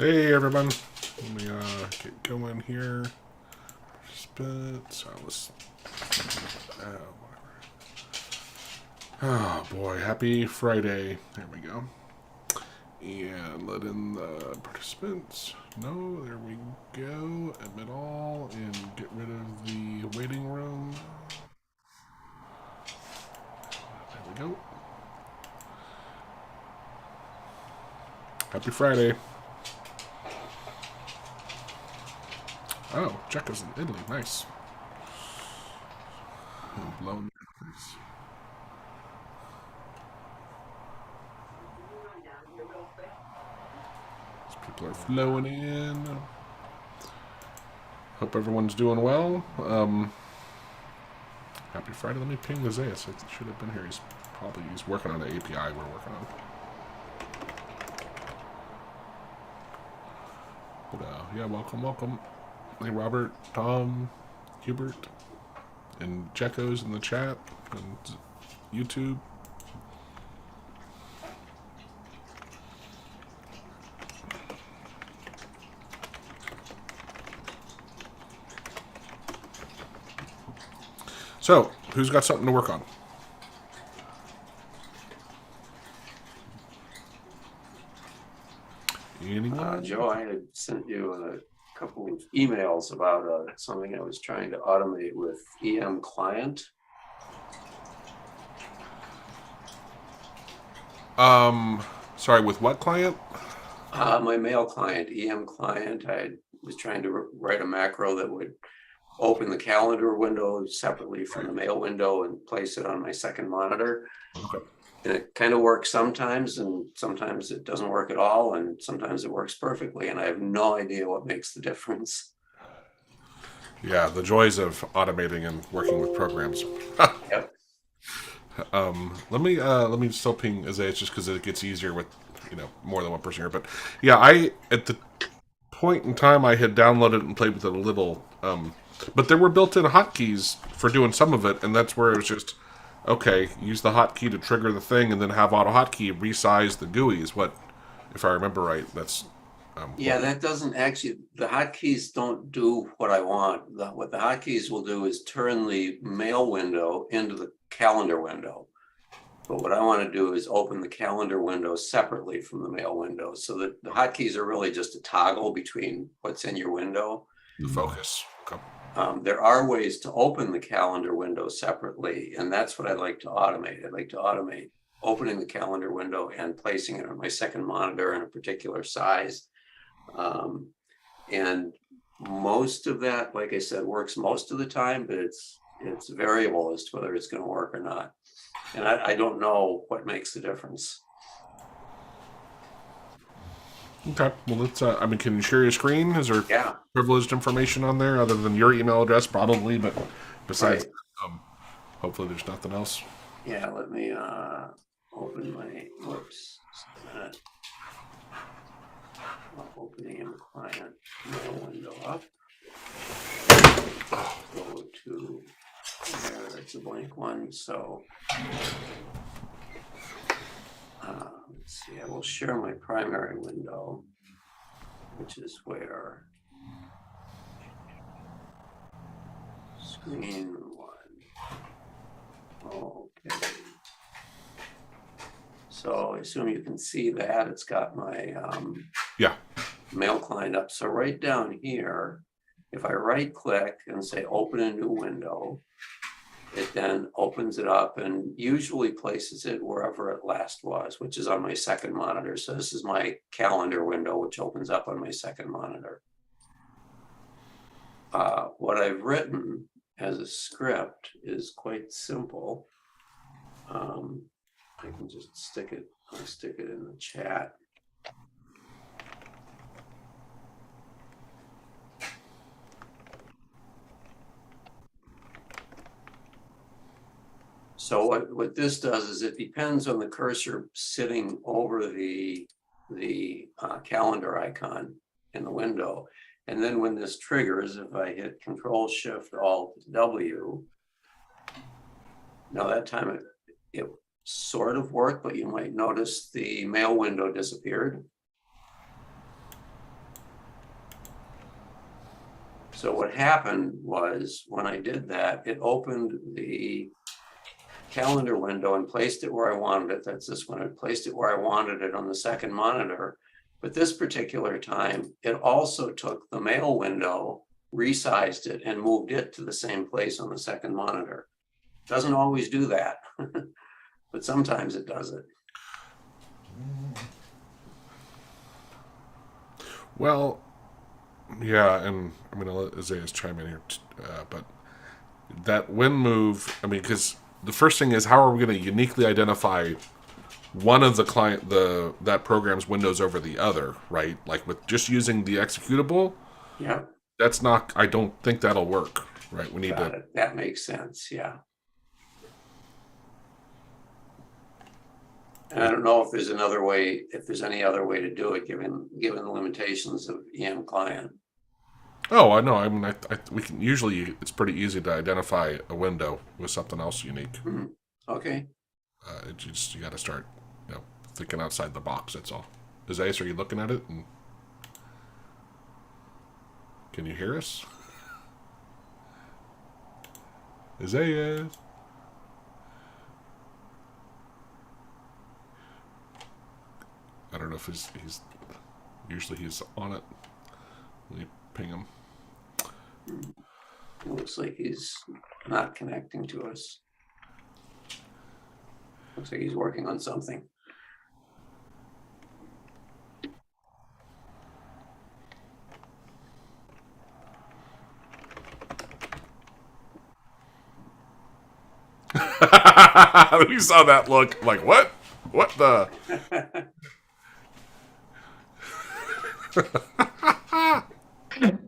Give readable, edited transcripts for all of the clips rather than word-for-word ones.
Hey everyone, let me get going here. So let's. Oh boy, happy Friday. There we go. And let in the participants. No, there we go. Admit all and get rid of the waiting room. There we go. Happy Friday. Oh, Checo's in Italy. Nice. Blown. Nice. People are flowing in. Hope everyone's doing well. Happy Friday. Let me ping Isaiah. So he should have been here. He's working on the API we're working on. But yeah, welcome. Hey Robert, Tom, Hubert, and Checo's in the chat and YouTube. So, who's got something to work on? Anyone? Joe, I had sent you a couple of emails about something I was trying to automate with EM client. Sorry, with what client? My mail client, EM client. I was trying to write a macro that would open the calendar window separately from the mail window and place it on my second monitor. Okay. And it kind of works sometimes, and sometimes it doesn't work at all, and sometimes it works perfectly, and I have no idea what makes the difference. Yeah, the joys of automating and working with programs. Yep. Let me still ping Isaiah just because it gets easier with more than one person here. But yeah, I at the point in time I had downloaded and played with it a little, but there were built-in hotkeys for doing some of it, and that's where it was just okay. Use the hotkey to trigger the thing, and then have AutoHotkey resize the GUI. Is what, if I remember right, that's. Yeah, that doesn't actually, the hotkeys don't do what I want. What the hotkeys will do is turn the mail window into the calendar window. But what I want to do is open the calendar window separately from the mail window. So that the hotkeys are really just a toggle between what's in your window. The focus. Okay. There are ways to open the calendar window separately, and that's what I'd like to automate. I'd like to automate opening the calendar window and placing it on my second monitor in a particular size. And most of that, like I said, works most of the time, but it's variable as to whether it's going to work or not. And I don't know what makes the difference. Okay. Well, let's. I mean, can you share your screen? Is there Yeah. privileged information on there other than your email address, probably? But besides, Right. hopefully, there's nothing else. Yeah. Let me open my. Whoops. Opening in the client mail window up. Go to there. It's a blank one. So let's see. I will share my primary window, which is where screen one. Okay. So I assume you can see that it's got my Yeah. mail client up. So right down here, if I right click and say open a new window, it then opens it up and usually places it wherever it last was, which is on my second monitor. So this is my calendar window, which opens up on my second monitor. What I've written as a script is quite simple. I can just stick it in the chat. So what this does is it depends on the cursor sitting over the calendar icon in the window. And then when this triggers, if I hit Control-Shift-Alt-W, now that time it sort of worked, but you might notice the mail window disappeared. So what happened was when I did that, it opened the calendar window and placed it where I wanted it. That's this one. It placed it where I wanted it on the second monitor. But this particular time, it also took the mail window, resized it, and moved it to the same place on the second monitor. Doesn't always do that, but sometimes it does it. Well, yeah, and I'm going to let Isaiah chime in here, but that when move, I mean, because the first thing is, how are we going to uniquely identify one of the that program's windows over the other, right? Like with just using the executable, Yeah, that's not, I don't think that'll work, right? We need got it. That makes sense. Yeah. And I don't know if there's another way, if there's any other way to do it, given the limitations of EM client. Oh, I know. I mean, we can usually, it's pretty easy to identify a window with something else unique. Okay. You got to start, thinking outside the box. That's all. Isaiah, are you looking at it? And can you hear us? Isaiah. I don't know if he's usually he's on it. Let me ping him. It looks like he's not connecting to us. Looks like he's working on something. We saw that look. I'm like, what? What the?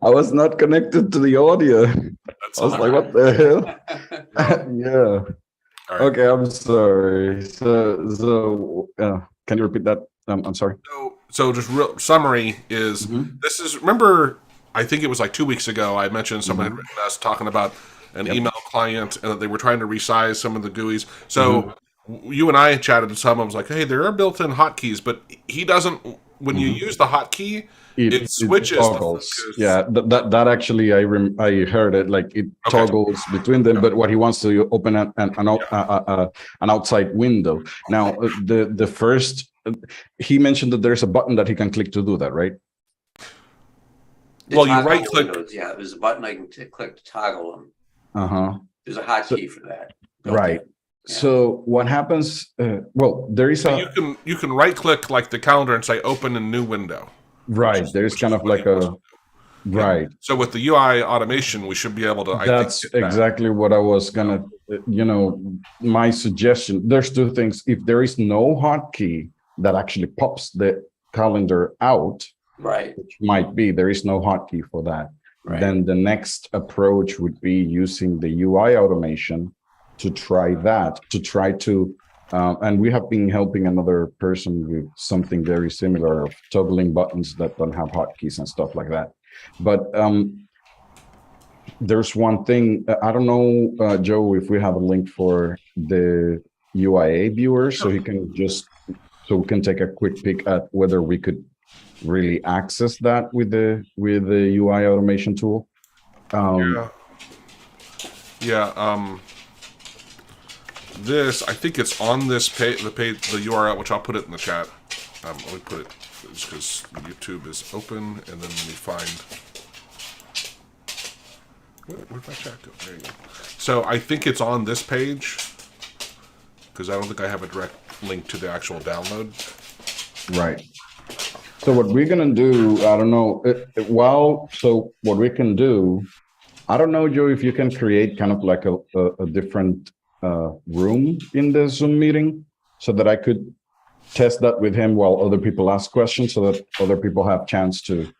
I was not connected to the audio. That's I was like, what the hell? Yeah. Right. Okay, I'm sorry. So can you repeat that? I'm sorry. So just real summary is this is, remember, I think it was like 2 weeks ago, I mentioned someone had written us talking about an email client and that they were trying to resize some of the GUIs. So you and I chatted to someone, was like, hey, there are built-in hotkeys, but he doesn't, when you use the hotkey, it switches. Toggles. Yeah, that actually, I heard it, like it toggles between them, but what he wants to open an outside window. Now, the first, he mentioned that there's a button that he can click to do that, right? Well, you right-click. Yeah, there's a button I can click to toggle them. Uh-huh. There's a hotkey for that. Right. Yeah. So what happens? Well, there is a. You can right-click like the calendar and say open a new window. Right. There's kind of like a. Right. So with the UI automation, we should be able to. That's exactly what I was gonna. My suggestion. There's two things. If there is no hotkey that actually pops the calendar out, right, which might be there is no hotkey for that. Right. Then the next approach would be using the UI automation to try that, and we have been helping another person with something very similar of toggling buttons that don't have hotkeys and stuff like that. But there's one thing, I don't know, Joe, if we have a link for the UIA viewer, so we can take a quick peek at whether we could really access that with the UI automation tool. This, I think it's on this page, the URL, which I'll put it in the chat. Let me put it just because YouTube is open, and then let me find. Where'd my chat go? There you go. So I think it's on this page because I don't think I have a direct link to the actual download. Right. So what we're gonna do, I don't know. So what we can do, I don't know, Joe, if you can create kind of like a different room in the Zoom meeting, so that I could test that with him while other people ask questions, so that other people have chance to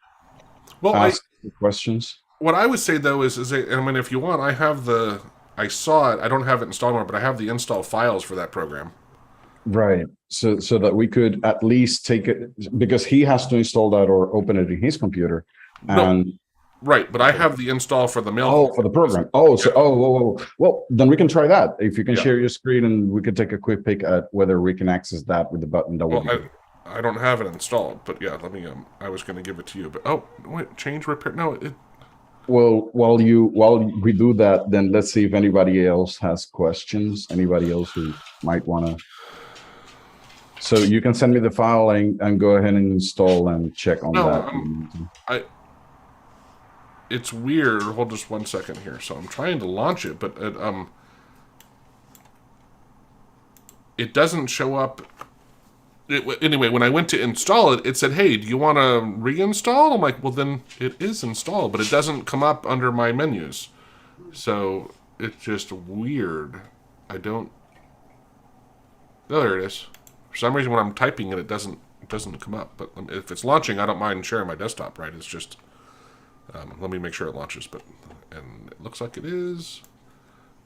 ask questions. What I would say though is I mean, if you want, I saw it. I don't have it installed anymore, but I have the install files for that program. Right. So that we could at least take it, because he has to install that or open it in his computer. And right, but I have the install for the mail. Oh, for the program. Oh, so well, then we can try that. If you can share your screen, and we can take a quick peek at whether we can access that with the button. That I don't have it installed, but yeah, let me. I was going to give it to you, but wait, change repair. No, Well, while we do that, then let's see if anybody else has questions. Anybody else who might want to. So you can send me the file and go ahead and install and check on No, that. it's weird. Hold just 1 second here. So I'm trying to launch it, but it doesn't show up. Anyway, when I went to install it, it said, "Hey, do you want to reinstall?" I'm like, "Well, then it is installed, but it doesn't come up under my menus." So it's just weird. I don't. Oh, there it is. For some reason, when I'm typing it, it doesn't come up. But if it's launching, I don't mind sharing my desktop. Right? It's just. Let me make sure it launches. And it looks like it is.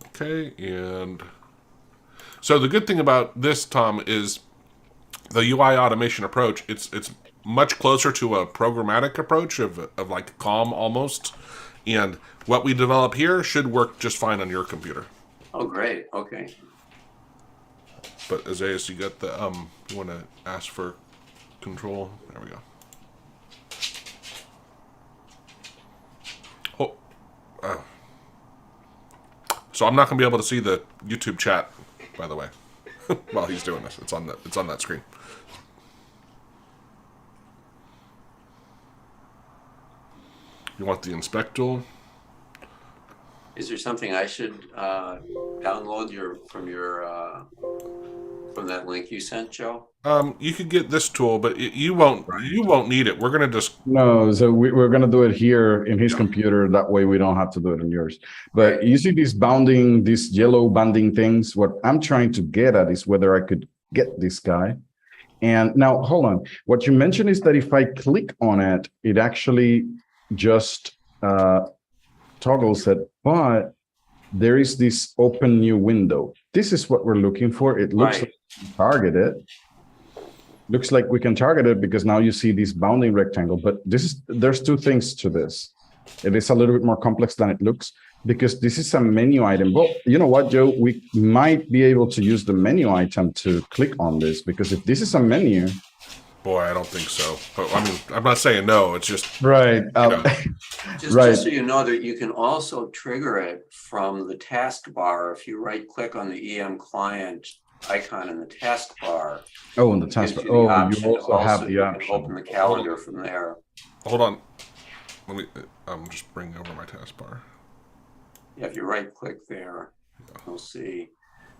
Okay, and so the good thing about this, Tom, is the UI automation approach. It's much closer to a programmatic approach of like COM almost, and what we develop here should work just fine on your computer. Oh, great. Okay. But Isaias, you got the you want to ask for control? There we go. Oh. So I'm not going to be able to see the YouTube chat, by the way, while he's doing this. It's on that screen. You want the inspect tool? Is there something I should download from that link you sent, Joe? You could get this tool, but you won't need it. We're gonna just No, so we're gonna do it here in his computer. That way we don't have to do it in yours. But you see these yellow banding things. What I'm trying to get at is whether I could get this guy. And now hold on. What you mentioned is that if I click on it, it actually just toggles it, but there is this open new window. This is what we're looking for. It looks like we can target it. Looks like we can target it because now you see this bounding rectangle, but there's two things to this. It is a little bit more complex than it looks because this is a menu item. Well, you know what, Joe? We might be able to use the menu item to click on this because if this is a menu, boy, I don't think so. But I mean, I'm not saying no. It's just right. Just so you know that you can also trigger it from the taskbar. If you right click on the EM client icon in the taskbar. Oh, in the taskbar. Oh, you also have the option. Open the calendar from there. Hold on. Let me just bring over my taskbar. Yeah, if you right click there, you'll see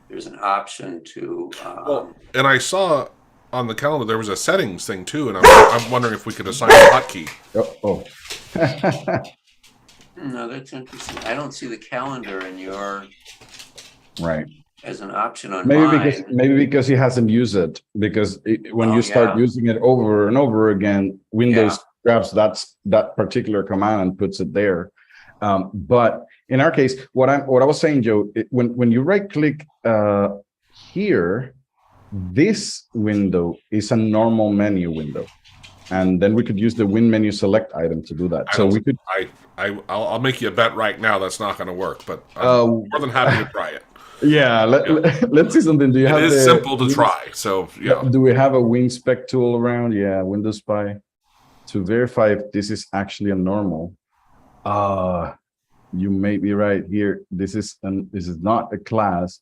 there's an option to. And I saw on the calendar there was a settings thing too, and I'm wondering if we could assign a hotkey. Oh. No, that's interesting. I don't see the calendar in your right as an option on maybe because he hasn't used it because when you start using it over and over again, Windows grabs that particular command and puts it there. But in our case, what I was saying, Joe, when you right click here, this window is a normal menu window. And then we could use the Win menu select item to do that. So we could. I'll make you a bet right now that's not going to work, but I'm more than happy to try it. Yeah, let's see something. Do you have? It is simple to try. So yeah. Do we have a Win spec tool around? Yeah, Windows Spy to verify if this is actually a normal. You may be right here. This is not a class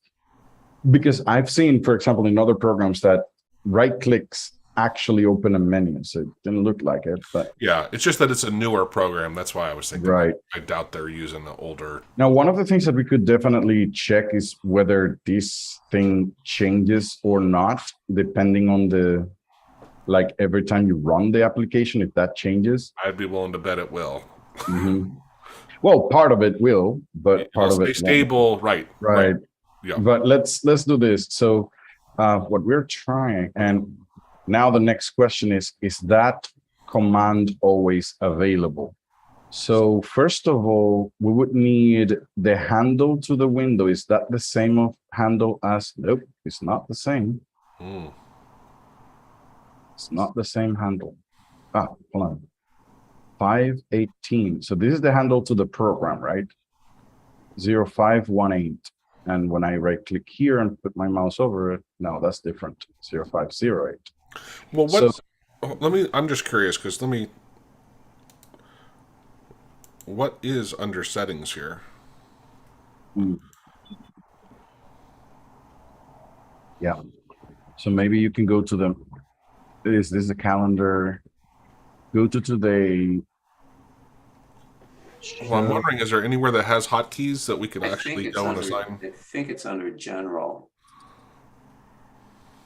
because I've seen, for example, in other programs that right clicks actually open a menu, so it didn't look like it, but yeah, it's just that it's a newer program. That's why I was thinking. Right. I doubt they're using the older. Now, one of the things that we could definitely check is whether this thing changes or not, depending on the, like every time you run the application, if that changes. I'd be willing to bet it will. Mm-hmm. Well, part of it will, but part of it stable, right? Yeah. But let's do this. So, what we're trying and. Now the next question is that command always available? So first of all, we would need the handle to the window. Is that the same of handle as? Nope, it's not the same. It's not the same handle. Hold on. 518. So this is the handle to the program, right? 0518. And when I right click here and put my mouse over it, no, that's different. 0508. Well, I'm just curious because what is under settings here? Yeah. So maybe you can go to the, is this a calendar? Go to today. Well, I'm wondering, is there anywhere that has hotkeys that we can I think actually it's go and under, assign? I think it's under general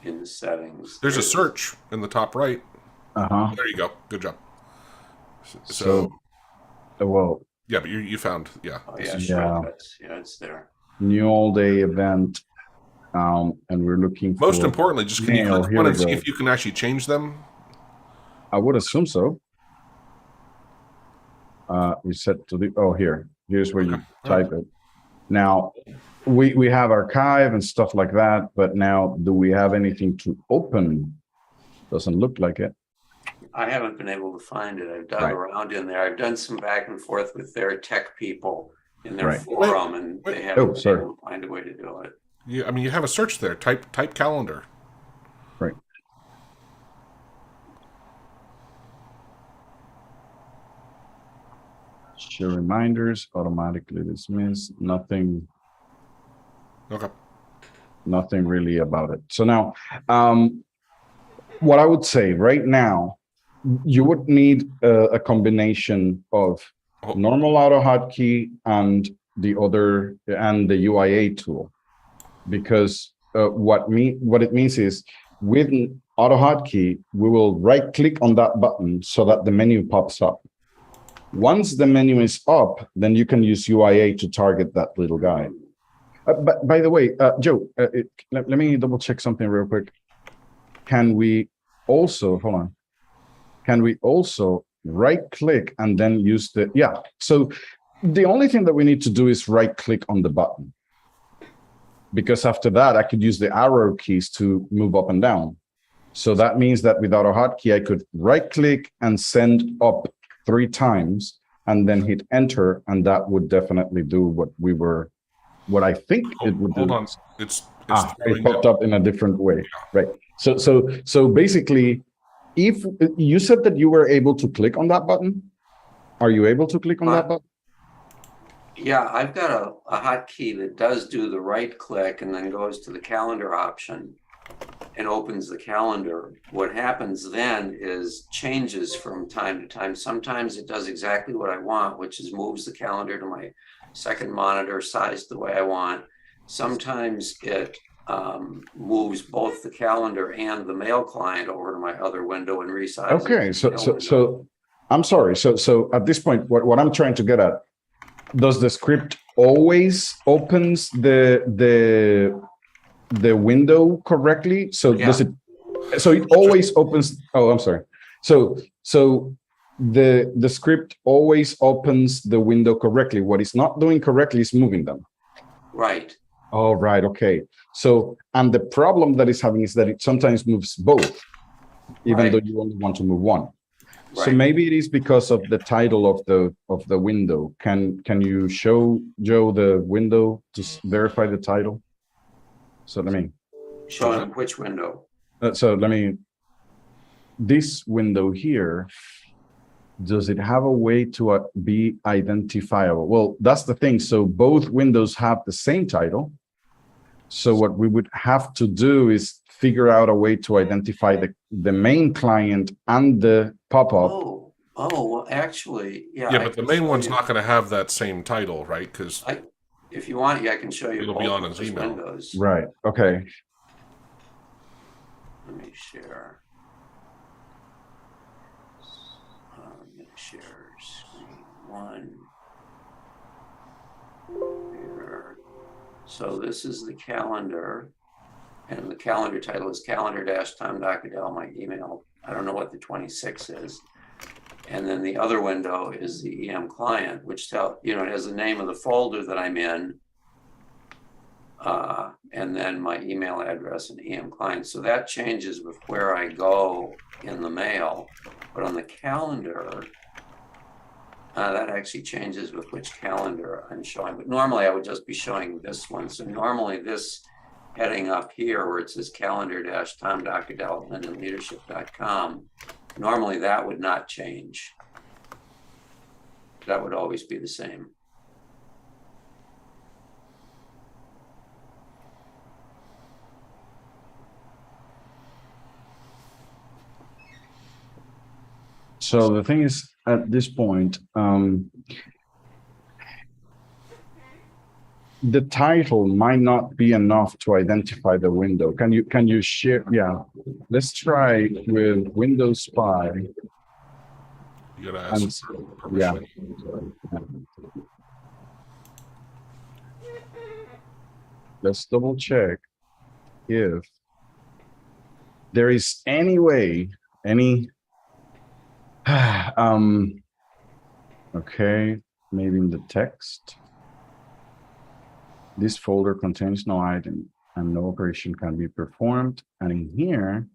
in the settings. There's a There it is. search in the top right. Uh-huh. There you go. Good job. So, well, yeah, but you found, yeah. Oh, yeah, Yeah. shortcuts. Yeah, it's there. new all-day event, and we're looking for. Most importantly, just can you mail. click Here one we and see go. if you can actually change them? I would assume so. We set to the, oh, here's where you Okay. type it. Now, we have archive and stuff like that, but now do we have anything to open? Doesn't look like it. I haven't been able to find it. I've dug Right. around in there. I've done some back and forth with their tech people in their Right. forum, and Wait. they haven't been sorry. able to find a way to do it. I mean, you have a search there. Type calendar. Right. Show reminders, automatically dismiss, nothing Okay. really about it. So now, what I would say right now, you would need a combination of normal AutoHotkey and the other, and the UIA tool, because what it means is with AutoHotkey, we will right click on that button so that the menu pops up. Once the menu is up, then you can use UIA to target that little guy. But by the way, Joe, let me double check something real quick. Can we also, hold on. Can we also right click and then use the, yeah. So the only thing that we need to do is right click on the button. Because after that, I could use the arrow keys to move up and down. So that means that with AutoHotkey, I could right click and send up 3 times and then hit enter, and that would definitely do what I think it would do. Hold on. It popped up in a different way. Right. So basically, if you said that you were able to click on that button, are you able to click on that button? Yeah, I've got a hotkey that does do the right click and then goes to the calendar option and opens the calendar. What happens then is changes from time to time. Sometimes it does exactly what I want, which is moves the calendar to my second monitor sized the way I want. Sometimes it moves both the calendar and the mail client over to my other window and resizes. Okay, so I'm sorry. So at this point, what I'm trying to get at, does the script always opens the window correctly? So Yeah. does it? So it always opens. Oh, I'm sorry. So the script always opens the window correctly. What it's not doing correctly is moving them. Right. Oh, right. Okay. So, and the problem that it's having is that it sometimes moves both, even though you only want to move one. So maybe it is because of the title of the window. Can you show Joe the window to verify the title? So let me show him which window. So let me. This window here. Does it have a way to be identifiable? Well, that's the thing. So both windows have the same title. So what we would have to do is figure out a way to identify the main client and the pop-up. Oh, well, actually, yeah. Yeah, but the main one's not going to have that same title, right? Because if you want, I can show you. It'll be on his email. Windows. Right. Okay. Let me share. I'm going to share screen 1. Here. So this is the calendar, and the calendar title is calendar-tom.goodell, my email. I don't know what the 26 is. And then the other window is the EM client, which it has the name of the folder that I'm in, and then my email address and EM client. So that changes with where I go in the mail. But on the calendar, that actually changes with which calendar I'm showing. But normally I would just be showing this one. So normally this heading up here where it says calendar-tom.goodell and then leadership.com, normally that would not change. That would always be the same. So the thing is, at this point, the title might not be enough to identify the window. Can you share? Yeah, let's try with Windows Spy. You gotta ask for permission. Yeah. Let's double check if there is any way, okay, maybe in the text. This folder contains no item and no operation can be performed. And in here,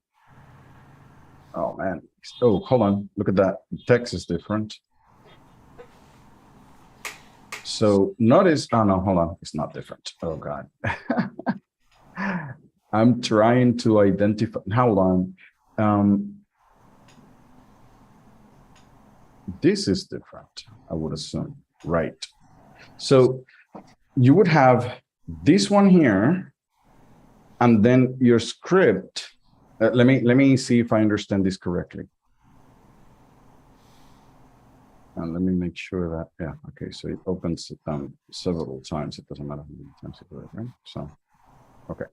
oh man, oh, hold on, look at that. The text is different. So notice, oh no, hold on, it's not different. Oh God. I'm trying to identify, hold on. This is different, I would assume, right? So you would have this one here, and then your script. Let me see if I understand this correctly. And let me make sure that, yeah, okay, so it opens it several times. It doesn't matter how many times you do it, right? So, okay.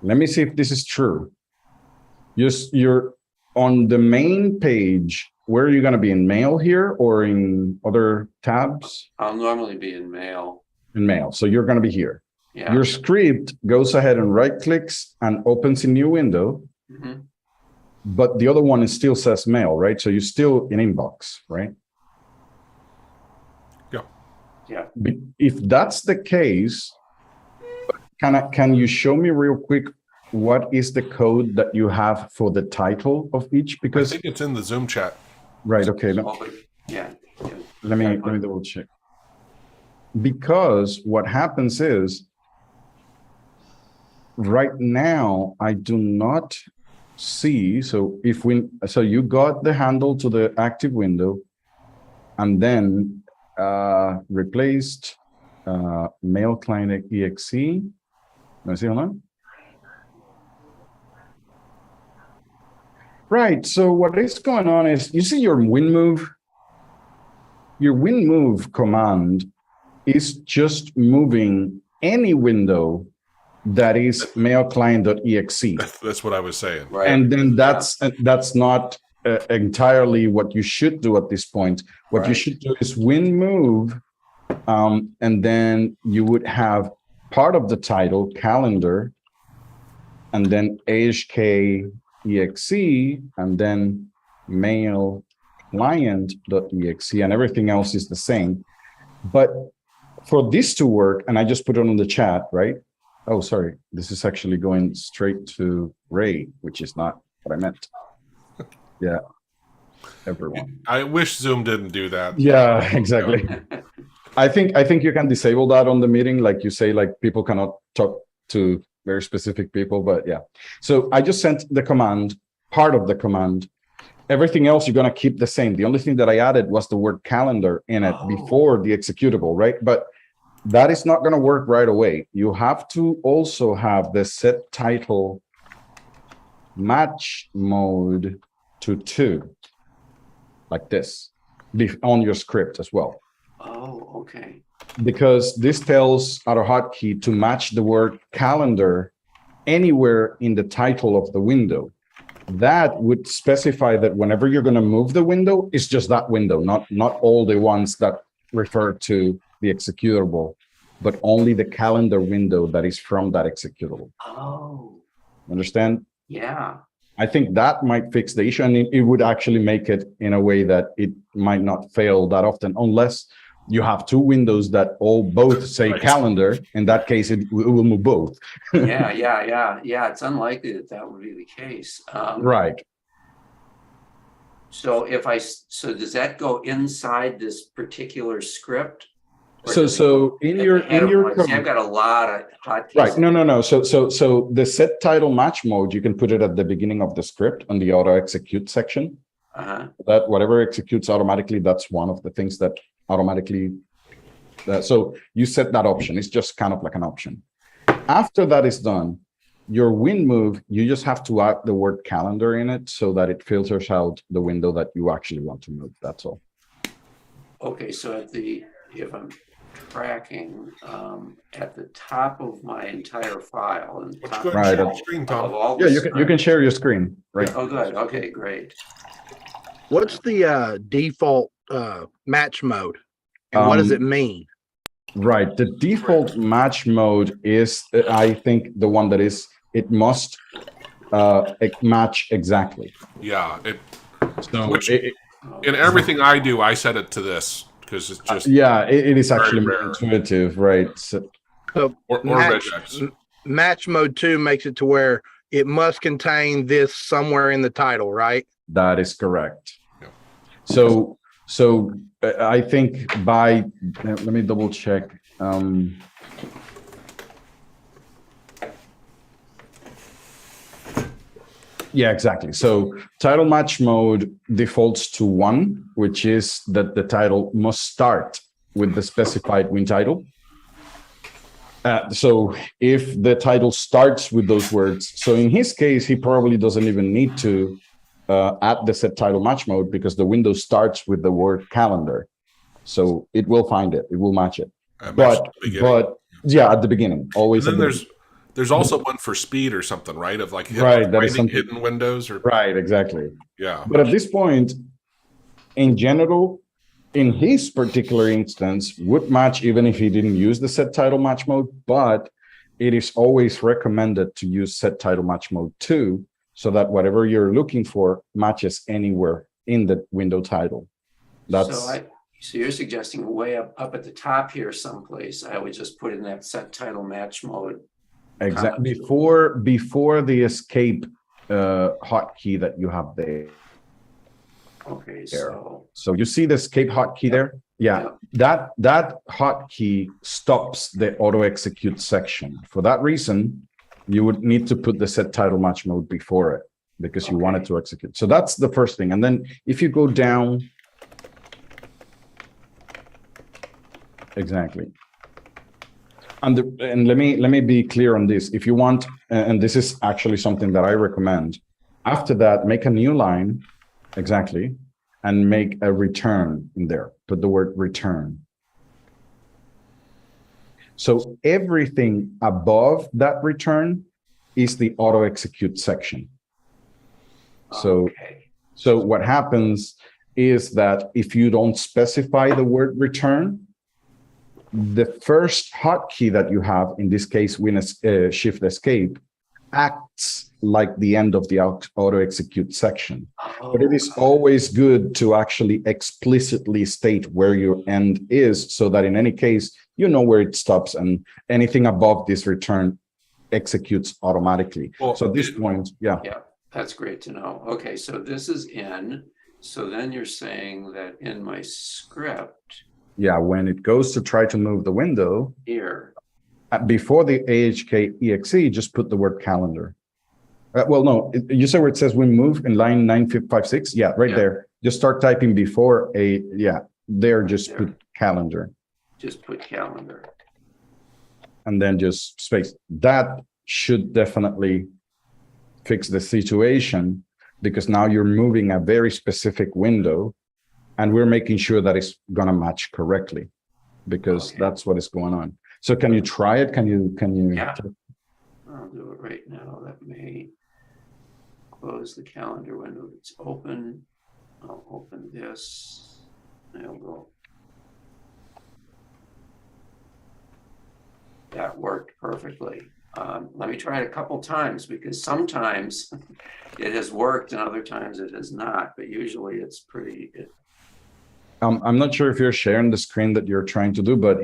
Let me see if this is true. You're on the main page. Where are you going to be, in mail here or in other tabs? I'll normally be in mail. In mail. So you're going to be here. Yeah. Your script goes ahead and right clicks and opens a new window. Mhm. But the other one is still says mail, right? So you're still in inbox, right? Yeah. Yeah. If that's the case, can you show me real quick what is the code that you have for the title of each? Because I think it's in the Zoom chat. right, okay. Yeah. Let me double check. Because what happens is right now I do not see. So you got the handle to the active window and then replaced mail client exe. Let me see, hold on. Right. So what is going on is, you see your winmove? Your winmove command is just moving any window that is mail client.exe. That's what I was saying. Right. And then that's not entirely what you should do at this point. What you should do is winmove, and then you would have part of the title, calendar, and then AHK.exe, and then mail client.exe, and everything else is the same. But for this to work, and I just put it on the chat, right? Oh, sorry, this is actually going straight to Ray, which is not what I meant. Yeah, everyone. I wish Zoom didn't do that. Yeah, exactly. I think you can disable that on the meeting, like you say, like people cannot talk to very specific people, but yeah. So I just sent the command, part of the command. Everything else you're going to keep the same. The only thing that I added was the word calendar in it before the executable, right? But that is not going to work right away. You have to also have the set title match mode to 2, like this, on your script as well. Oh, okay. Because this tells AutoHotkey to match the word calendar anywhere in the title of the window. That would specify that whenever you're going to move the window, it's just that window, not all the ones that refer to the executable, but only the calendar window that is from that executable. Oh. Understand? Yeah. I think that might fix the issue, and it would actually make it in a way that it might not fail that often, unless you have 2 windows that both say calendar. In that case, it will move both. Yeah. It's unlikely that would be the case. Right. So does that go inside this particular script? So in your code, I've got a lot of hotkeys. right? No. So the set title match mode, you can put it at the beginning of the script on the auto execute section. That whatever executes automatically, that's one of the things that automatically. So you set that option. It's just kind of like an option. After that is done, your win move, you just have to add the word calendar in it so that it filters out the window that you actually want to move. That's all. Okay, so if I'm tracking at the top of my entire file and top Go ahead and share your screen, Tom. of all Yeah, the you can share your screen, right? Oh, good. Okay, great. What's the default match mode, and what does it mean? Right. The default match mode is, I think, the one that is, it must match exactly. Yeah. So Which- In everything I do, I set it to this because it's just yeah, it is actually more rare. intuitive, right? So, So or match, regex. match mode 2 makes it to where it must contain this somewhere in the title, right? that is correct. Yeah. So I think by, let me double check. Yeah, exactly. So title match mode defaults to 1, which is that the title must start with the specified win title. So if the title starts with those words, so in his case, he probably doesn't even need to add the set title match mode because the window starts with the word calendar. So it will find it, it will match it. But yeah, at the beginning, always. And then there's also one for speed or something, right? Of like right, that is something, hidden windows or right, exactly. Yeah. But at this point, in general, in his particular instance, would match even if he didn't use the set title match mode, but it is always recommended to use set title match mode 2 so that whatever you're looking for matches anywhere in the window title. That's so you're suggesting way up at the top here someplace, I would just put in that set title match mode. exactly before the escape hotkey that you have there. Okay, so you see the escape hotkey there? Yeah, that hotkey stops the auto execute section. For that reason, you would need to put the set title match mode before it because you want it to execute. So that's the first thing. And then if you go down, exactly. And let me be clear on this. If you want, and this is actually something that I recommend, after that, make a new line, exactly, and make a return in there. Put the word return. So everything above that return is the auto execute section. So what happens is that if you don't specify the word return, the first hotkey that you have, in this case, shift escape, acts like the end of the auto execute section. But it is always good to actually explicitly state where your end is so that in any case, you know where it stops and anything above this return executes automatically. Well, so at this point, yeah. Yeah, that's great to know. Okay, so this is in. So then you're saying that in my script, yeah, when it goes to try to move the window here, before the AHK EXE, just put the word calendar. Well, no, you say where it says we move in line 9556. Yeah, right there. Just start typing before just put calendar. Just put calendar. And then just space. That should definitely fix the situation because now you're moving a very specific window and we're making sure that it's going to match correctly because that's what is going on. So can you try it? Can you? Yeah, I'll do it right now. Let me close the calendar window that's open. I'll open this. I'll go. That worked perfectly. Let me try it a couple times because sometimes it has worked and other times it has not, but usually it's pretty. I'm not sure if you're sharing the screen that you're trying to do, but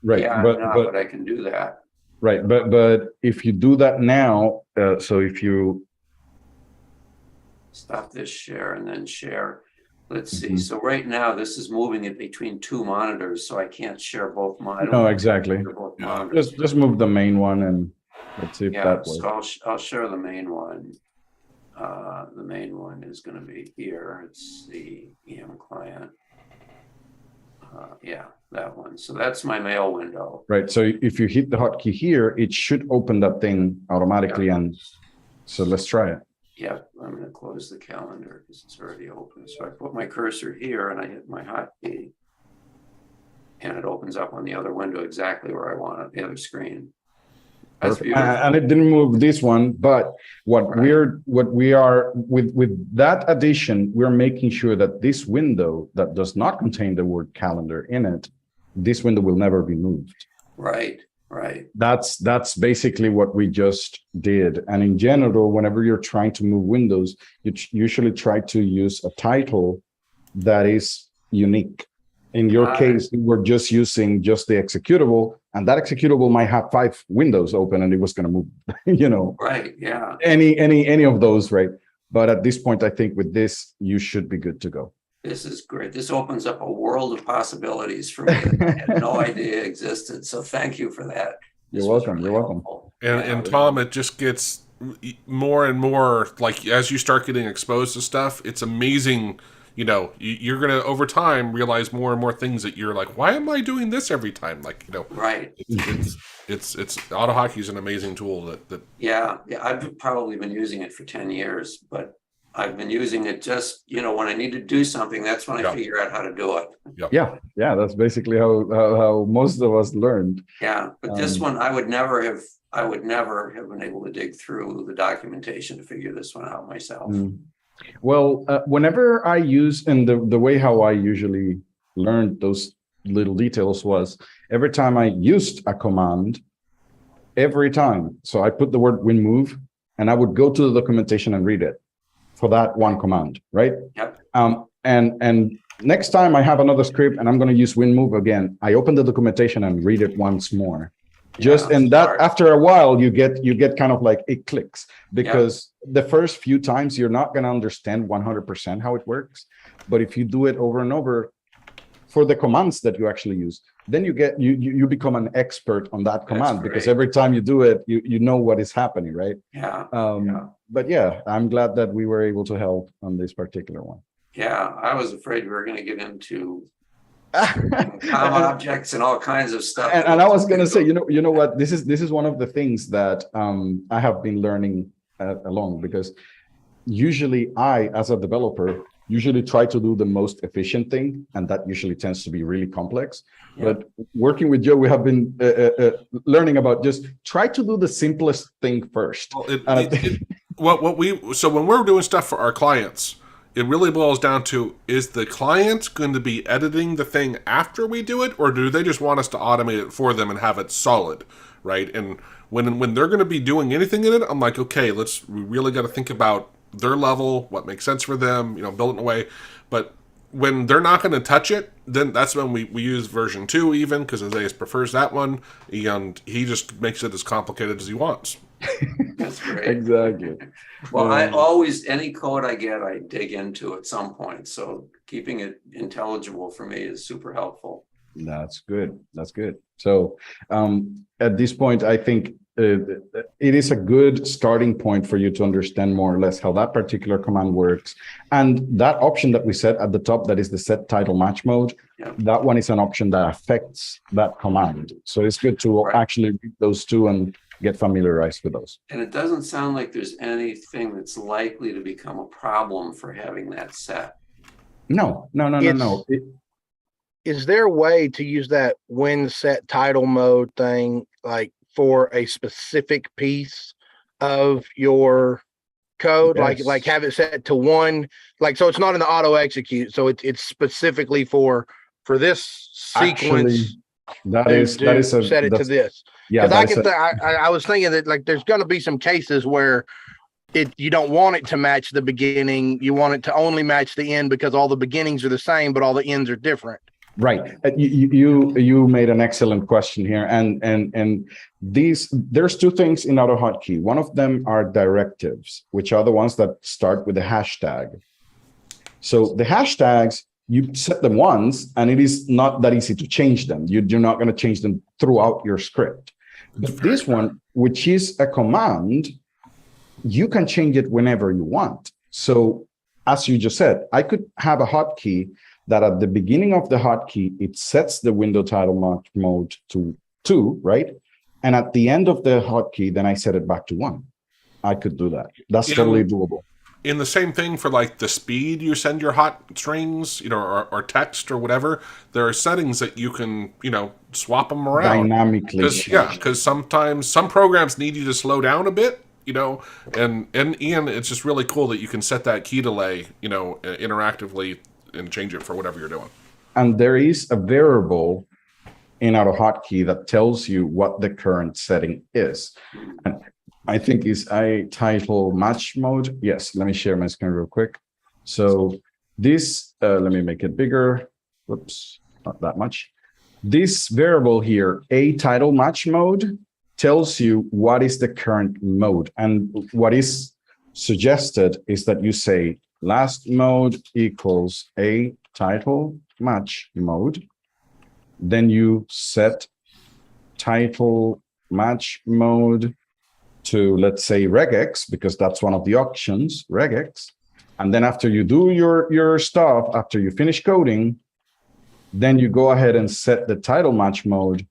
right, yeah, but I can do that. Right, but if you do that now, so if you stop this share and then share, let's see. So right now this is moving it between two monitors, so I can't share both monitors. No, exactly. Just move the main one and let's see if that works. So I'll share the main one. The main one is going to be here. It's the EM client. Yeah, that one. So that's my mail window. Right. So if you hit the hotkey here, it should open that thing automatically. Yeah. And so let's try it. Yeah, I'm going to close the calendar because it's already open. So I put my cursor here and I hit my hotkey, and it opens up on the other window exactly where I want it, the other screen. That's Perfect. beautiful. And it didn't move this one, but what Right. we are with that addition, we're making sure that this window that does not contain the word calendar in it, this window will never be moved. Right, right. That's basically what we just did. And in general, whenever you're trying to move windows, you usually try to use a title that is unique. In your case, we're just using just the executable, and that executable might have 5 windows open and it was going to move, you know, Right, yeah. any of those, right? But at this point, I think with this, you should be good to go. This is great. This opens up a world of possibilities for me that I had no idea existed. So thank you for that. You're welcome. You're welcome. And Tom, it just gets more and more like as you start getting exposed to stuff, it's amazing. You know, you're gonna over time realize more and more things that you're like, why am I doing this every time? Like, you know, Right. It's AutoHotkey is an amazing tool that Yeah, I've probably been using it for 10 years, but I've been using it just, you know, when I need to do something, that's when I figure out how to do it. Yeah, that's basically how most of us learned. Yeah, but this one, I would never have been able to dig through the documentation to figure this one out myself. Well, whenever I use, and the way how I usually learned those little details was every time I used a command, every time. So I put the word winmove and I would go to the documentation and read it for that one command, right? Yep. And next time I have another script and I'm going to use winmove again, I open the documentation and read it once more. And that after a while you get kind of like it clicks, because the first few times you're not going to understand 100% how it works, but if you do it over and over for the commands that you actually use, then you become an expert on that command, because every time you do it you know what is happening, right? But yeah, I'm glad that we were able to help on this particular one. I was afraid we were going to get into COM objects and all kinds of stuff. And I was going to say, you know what, this is one of the things that I have been learning along, because usually I, as a developer, usually try to do the most efficient thing, and that usually tends to be really complex. But working with Joe, we have been learning about just try to do the simplest thing first. Well, so when we're doing stuff for our clients, it really boils down to, is the client going to be editing the thing after we do it, or do they just want us to automate it for them and have it solid, right? And when they're going to be doing anything in it, I'm like, okay, we really got to think about their level, what makes sense for them, build it in a way. But when they're not going to touch it, then that's when we use version 2 even, because Isaias prefers that one, and he just makes it as complicated as he wants. That's great. Exactly. Well, I always, any code I get, I dig into at some point. So keeping it intelligible for me is super helpful. That's good. That's good. So at this point, I think it is a good starting point for you to understand more or less how that particular command works. And that option that we set at the top, that is the set title match mode, that one is an option that affects that command. So it's good to actually read those two and get familiarized with those. And it doesn't sound like there's anything that's likely to become a problem for having that set. No. Is there a way to use that when set title mode thing, like for a specific piece of your code, like have it set to one, like, so it's not in the auto execute, so it's specifically for this sequence. Actually, that is set it to this. Yeah, I was thinking that, like, there's going to be some cases where you don't want it to match the beginning, you want it to only match the end, because all the beginnings are the same but all the ends are different. Right. You made an excellent question here, and there's two things in AutoHotkey. One of them are directives, which are the ones that start with the hashtag. So the hashtags, you set them once, and it is not that easy to change them. You're not going to change them throughout your script. But this one, which is a command, you can change it whenever you want. So as you just said, I could have a hotkey that at the beginning of the hotkey, it sets the window title mode to 2, right? And at the end of the hotkey, then I set it back to 1. I could do that. That's totally doable. In the same thing for like the speed you send your hot strings, or text or whatever, there are settings that you can, swap them around Dynamically. Because sometimes some programs need you to slow down a bit, and Ian, it's just really cool that you can set that key delay, interactively and change it for whatever you're doing. And there is a variable in AutoHotkey that tells you what the current setting is. And I think is a title match mode. Yes, let me share my screen real quick. So this, let me make it bigger. Whoops, not that much. This variable here, a title match mode, tells you what is the current mode. And what is suggested is that you say last mode equals a title match mode. Then you set title match mode to, let's say, regex, because that's one of the options, regex. And then after you do your stuff, after you finish coding, then you go ahead and set the title match mode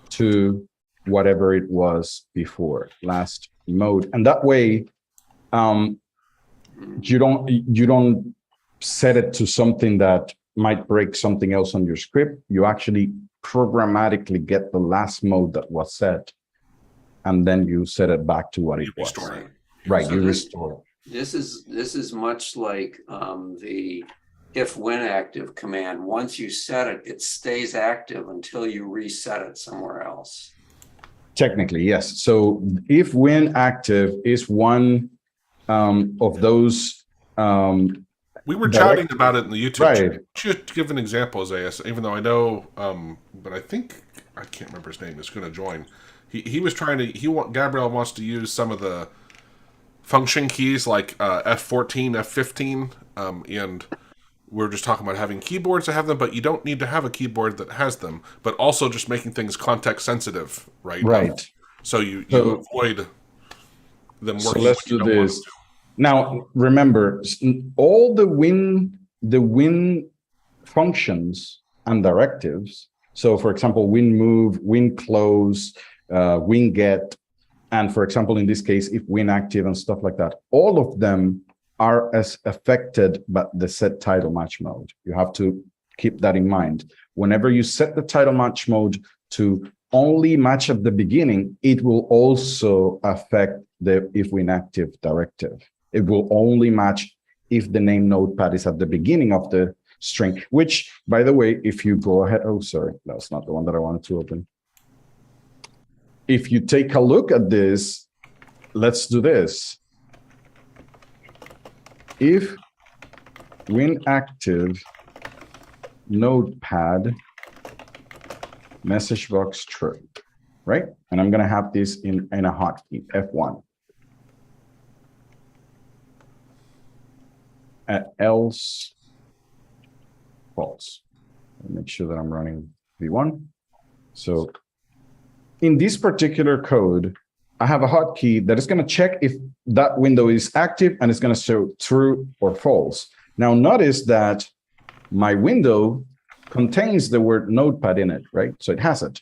to whatever it was before, last mode. And that way, you don't set it to something that might break something else on your script. You actually programmatically get the last mode that was set, and then you set it back to what it was. Right, you restore. This is much like the if when active command. Once you set it, it stays active until you reset it somewhere else. Technically, yes. So if when active is one of those. We were chatting about it in the YouTube. Right. Just give an example, Zayas, even though I know, but I think I can't remember his name. Is going to join. He was trying to. Gabriel wants to use some of the function keys like F14, F15, and we're just talking about having keyboards that have them, but you don't need to have a keyboard that has them. But also just making things context sensitive, right? Right. So you avoid them working. So let's do this. Now, remember, all the win functions and directives. So, for example, win move, win close, win get, and for example, in this case, if win active and stuff like that, all of them are as affected by the set title match mode. You have to keep that in mind. Whenever you set the title match mode to only match at the beginning, it will also affect the if win active directive. It will only match if the name notepad is at the beginning of the string, which, by the way, if you go ahead, oh, sorry, that's not the one that I wanted to open. If you take a look at this, let's do this. If win active notepad message box true, right? And I'm going to have this in a hotkey, F1. Else false. Make sure that I'm running V1. So in this particular code, I have a hotkey that is going to check if that window is active and it's going to show true or false. Now notice that my window contains the word notepad in it, right? So it has it.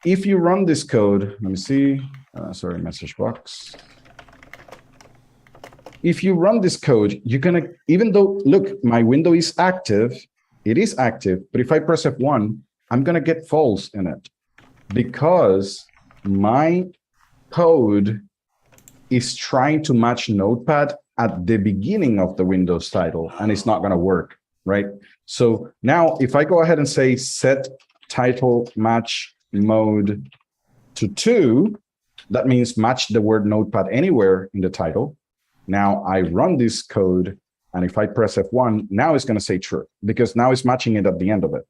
If you run this code, let me see, sorry, message box. If you run this code, you're gonna, even though, look, my window is active, it is active, but if I press F1, I'm gonna get false in it because my code is trying to match notepad at the beginning of the Windows title, and it's not gonna work, right? So now if I go ahead and say set title match mode to 2, that means match the word notepad anywhere in the title. Now I run this code, and if I press F1, now it's going to say true, because now it's matching it at the end of it.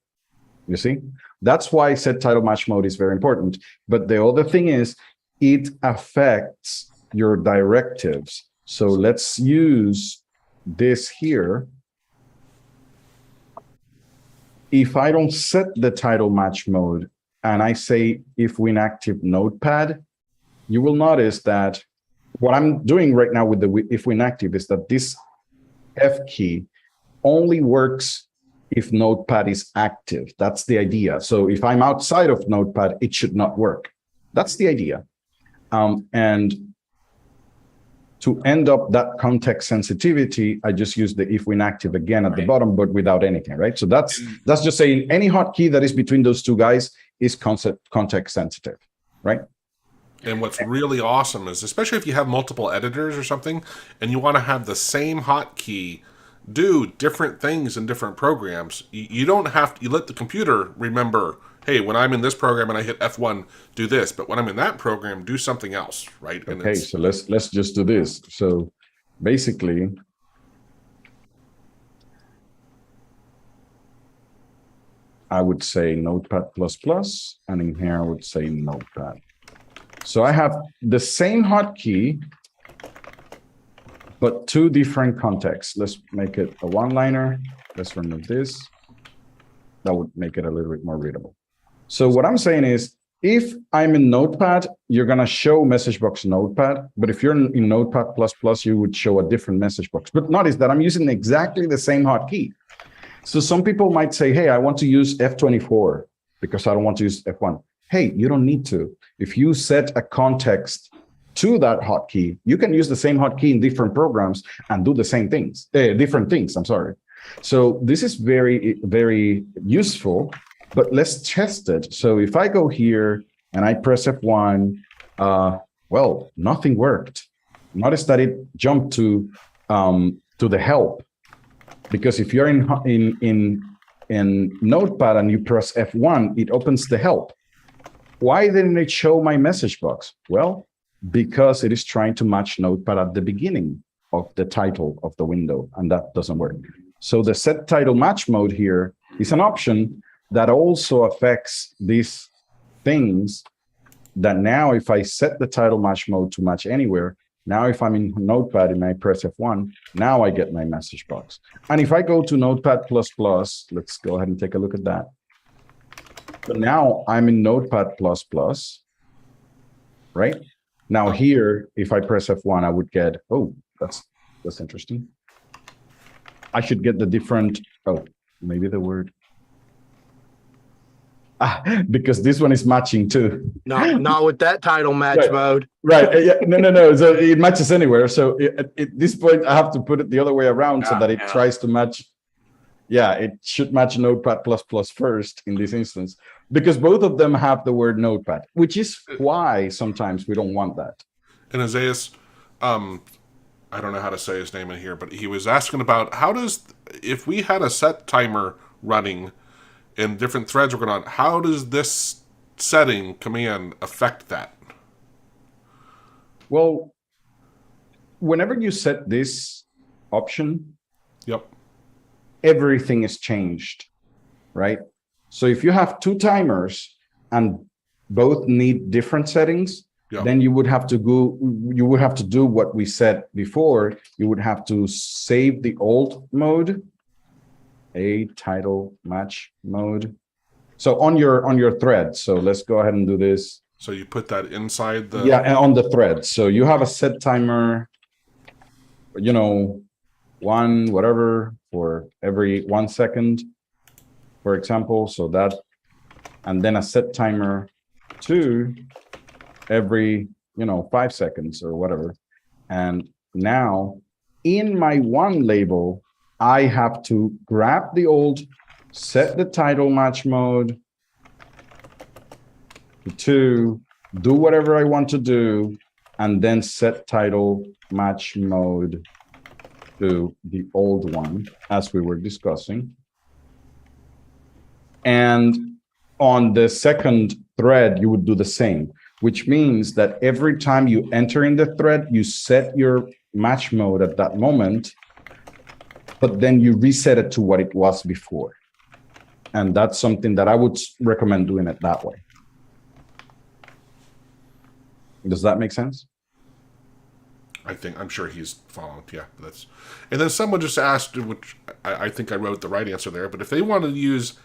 You see? That's why set title match mode is very important. But the other thing is, it affects your directives. So let's use this here. If I don't set the title match mode, and I say if win active notepad, you will notice that what I'm doing right now with the if inactive is that this F key only works if Notepad is active. That's the idea. So if I'm outside of Notepad, it should not work. That's the idea. And to end up that context sensitivity, I just use the if inactive again at the bottom, but without anything, right? So that's just saying any hotkey that is between those two guys is context sensitive, right? And what's really awesome is, especially if you have multiple editors or something, and you want to have the same hotkey do different things in different programs, you don't have to, you let the computer remember, hey, when I'm in this program and I hit F1, do this, but when I'm in that program, do something else, right? And okay, so let's just do this. So basically, I would say Notepad++, and in here I would say Notepad. So I have the same hotkey, but two different contexts. Let's make it a one-liner. Let's remove this. That would make it a little bit more readable. So what I'm saying is, if I'm in Notepad, you're going to show message box Notepad. But if you're in Notepad++, you would show a different message box. But notice that I'm using exactly the same hotkey. So some people might say, hey, I want to use F24 because I don't want to use F1. Hey, you don't need to. If you set a context to that hotkey, you can use the same hotkey in different programs and do the same things, different things, I'm sorry. So this is very, very useful, but let's test it. So if I go here and I press F1, well, nothing worked. Notice that it jumped to the help, because if you're in Notepad and you press F1, it opens the help. Why didn't it show my message box? Well, because it is trying to match Notepad at the beginning of the title of the window, and that doesn't work. So the set title match mode here is an option that also affects these things, that now if I set the title match mode to match anywhere, now if I'm in Notepad and I press F1, now I get my message box. And if I go to Notepad++, let's go ahead and take a look at that. So now I'm in Notepad++, right? Now here, if I press F1, I would get, oh, that's interesting. I should get the different, oh, maybe the word. Because this one is matching too. Not with that title match mode. Right. Yeah. No. So it matches anywhere. So at this point, I have to put it the other way around so that it tries to match. Yeah, it should match Notepad++ first in this instance, because both of them have the word Notepad, which is why sometimes we don't want that. And Isaias, I don't know how to say his name in here, but he was asking about how does, if we had a set timer running and different threads were going on, how does this setting command affect that? Well, whenever you set this option, yep, everything is changed, right? So if you have two timers and both need different settings, yep, then you would have to go, you would have to do what we said before. You would have to save the old mode, a title match mode. So on your thread. So let's go ahead and do this. So you put that inside the... Yeah, and on the thread. So you have a set timer, you know, one, whatever, for every 1 second, for example. So that, and then a set timer 2 every, 5 seconds or whatever. And now in my one label, I have to grab the old, set the title match mode to do whatever I want to do, and then set title match mode to the old one, as we were discussing. And on the second thread, you would do the same, which means that every time you enter in the thread, you set your match mode at that moment, but then you reset it to what it was before. And that's something that I would recommend doing it that way. Does that make sense? I'm sure he's following. Yeah, that's. And then someone just asked, which I think I wrote the right answer there, but if they wanted to use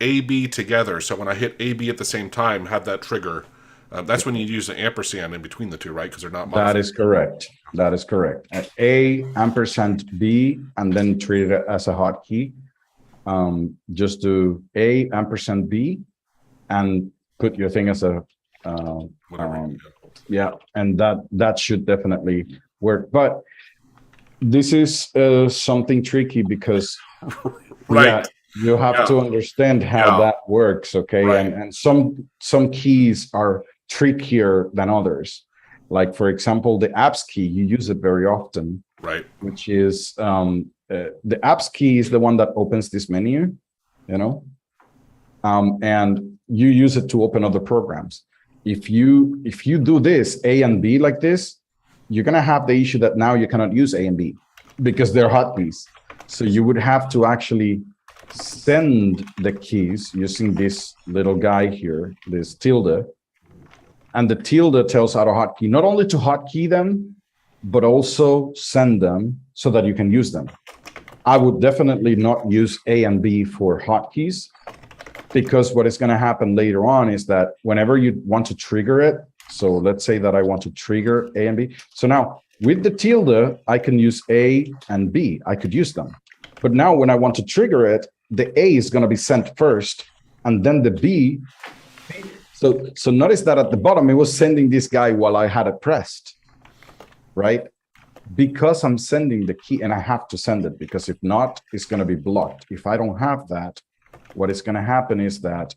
A, B together, so when I hit A, B at the same time, have that trigger, That's when you use the ampersand in between the two, right? Because they're not That is correct. That is correct. A ampersand B, and then treat it as a hotkey. Just do A ampersand B, and put your thing as a yeah, and that should definitely work. But this is something tricky because right. yeah, you have to understand how that works, okay? Right. And some keys are trickier than others. Like for example, the apps key, you use it very often, right? Which is the apps key is the one that opens this menu, you know, and you use it to open other programs. If you do this A and B like this, you're gonna have the issue that now you cannot use A and B because they're hotkeys. So you would have to actually send the keys using this little guy here, this tilde, and the tilde tells AutoHotkey not only to hotkey them, but also send them so that you can use them. I would definitely not use A and B for hotkeys, because what is going to happen later on is that whenever you want to trigger it, so let's say that I want to trigger A and B. So now with the tilde, I can use A and B. I could use them. But now when I want to trigger it, the A is going to be sent first, and then the B. So notice that at the bottom, it was sending this guy while I had it pressed, right? Because I'm sending the key, and I have to send it, because if not, it's going to be blocked. If I don't have that, what is going to happen is that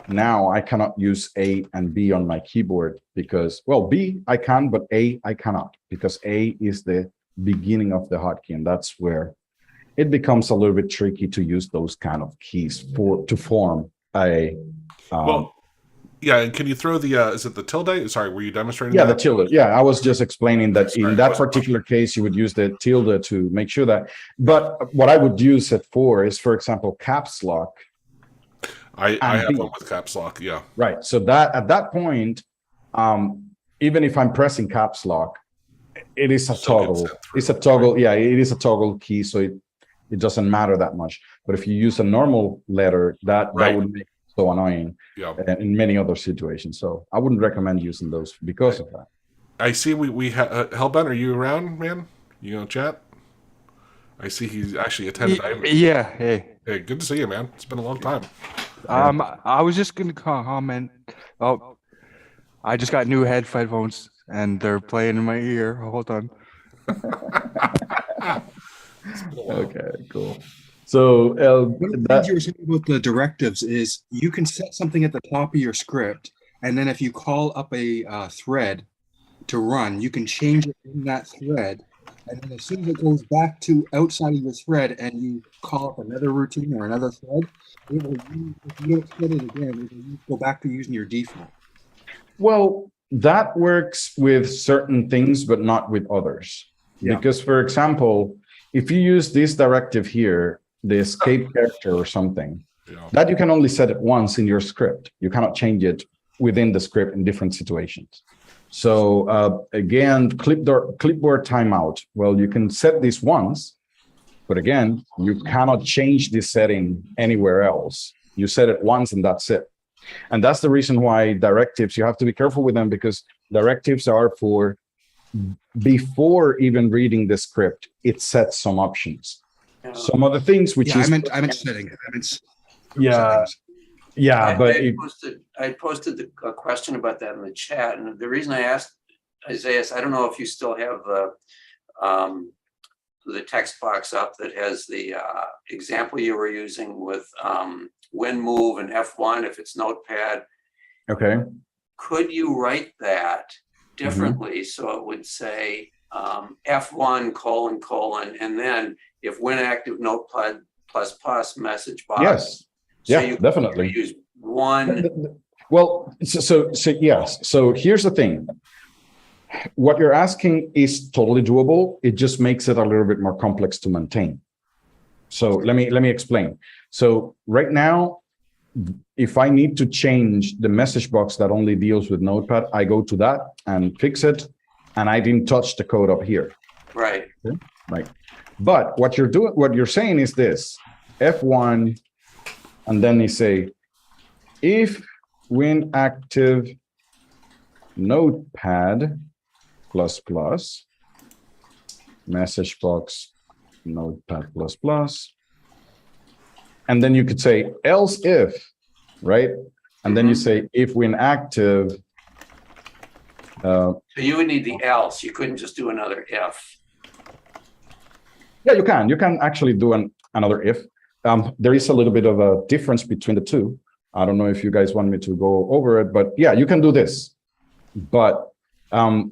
now I cannot use A and B on my keyboard because, well, B I can, but A I cannot, because A is the beginning of the hotkey, and that's where it becomes a little bit tricky to use those kind of keys to form a. Well, yeah, and can you throw the is it the tilde? Sorry, were you demonstrating? Yeah, that? the tilde. Yeah, I was just explaining that in that particular case, you would use the tilde to make sure that. But what I would use it for is, for example, caps lock. I have one with caps lock. Yeah. Right. So that at that point, even if I'm pressing caps lock, it is a toggle. It's a toggle. Yeah, it is a toggle key, so it doesn't matter that much. But if you use a normal letter, that would make it so annoying. Yeah. In many other situations. So I wouldn't recommend using those because of that. I see we Hellbent, are you around, man? You gonna chat? I see he's actually attended. Yeah. Hey. Hey, good to see you, man. It's been a long time. I was just gonna comment. Oh, I just got new headphones and they're playing in my ear. Hold on. Okay, cool. So one of the things you were saying about the directives is you can set something at the top of your script, and then if you call up a thread to run, you can change it in that thread, and then as soon as it goes back to outside of your thread and you call up another routine or another thread, it will use, if you don't set it again, it will go back to using your default. Well, that works with certain things, but not with others. Yeah. Because, for example, if you use this directive here, the escape character or something, that you can only set it once in your script. You cannot change it within the script in different situations. So again, clipboard timeout. Well, you can set this once, but again, you cannot change this setting anywhere else. You set it once and that's it. And that's the reason why directives, you have to be careful with them, because directives are for before even reading the script, it sets some options. Some other things which is I meant setting. Yeah. I posted a question about that in the chat, and the reason I asked Isaiah, I don't know if you still have the text box up that has the example you were using with win move and F1 if it's Notepad. Okay. Could you write that differently so it would say F1 : and then if when active Notepad ++ message box? Yes. So yeah, definitely. Use one. Well, so yes. So here's the thing. What you're asking is totally doable. It just makes it a little bit more complex to maintain. So let me explain. So right now, if I need to change the message box that only deals with Notepad, I go to that and fix it, and I didn't touch the code up here. Right. Okay? Right. But what you're saying is this: F1, and then you say, if when active notepad plus plus, message box, notepad plus plus. And then you could say else if, right? And then you say if when active. So you would need the else. You couldn't just do another if. Yeah, you can. You can actually do another if. There is a little bit of a difference between the two. I don't know if you guys want me to go over it, but yeah, you can do this. But and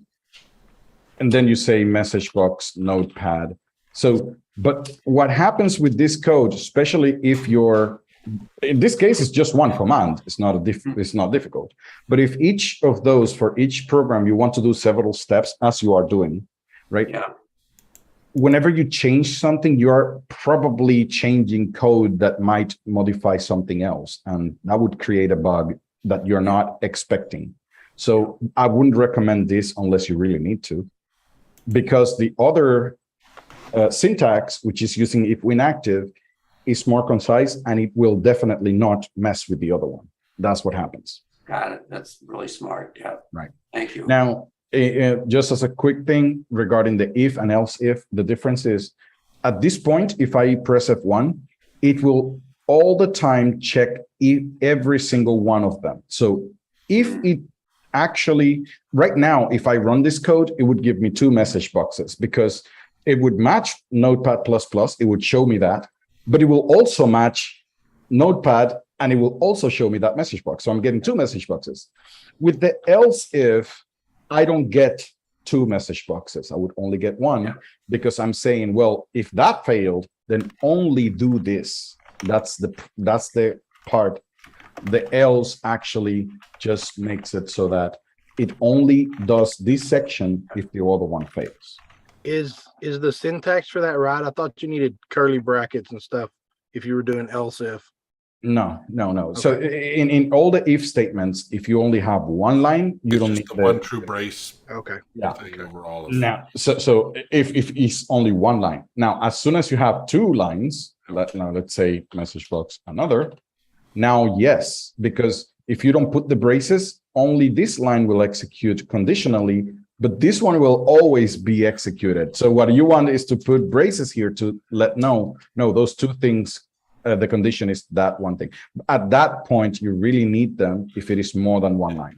then you say message box notepad. So, but what happens with this code, especially if you're in this case, it's just one command. It's not it's not difficult. But if each of those for each program you want to do several steps as you are doing, right? Yeah. Whenever you change something, you are probably changing code that might modify something else, and that would create a bug that you're not expecting. So I wouldn't recommend this unless you really need to, because the other syntax, which is using if inactive, is more concise, and it will definitely not mess with the other one. That's what happens. Got it. That's really smart. Yeah. Right. Thank you. Now, just as a quick thing regarding the if and else if, the difference is at this point, if I press F1, it will all the time check every single one of them. So if it actually, right now, if I run this code, it would give me 2 message boxes because it would match Notepad++, it would show me that, but it will also match Notepad and it will also show me that message box. So I'm getting 2 message boxes. With the else if, I don't get 2 message boxes. I would only get 1 because I'm saying, well, if that failed, then only do this. That's the part. The else actually just makes it so that it only does this section if the other one fails. Is the syntax for that right? I thought you needed curly brackets and stuff if you were doing else if. No. So in all the if statements, if you only have one line, you don't need the one true brace. Yeah. Overall. Now, so if it's only one line. Now, as soon as you have 2 lines, let's say message box another. Now, yes, because if you don't put the braces, only this line will execute conditionally, but this one will always be executed. So what you want is to put braces here to no, those 2 things. The condition is that one thing. At that point, you really need them if it is more than one line.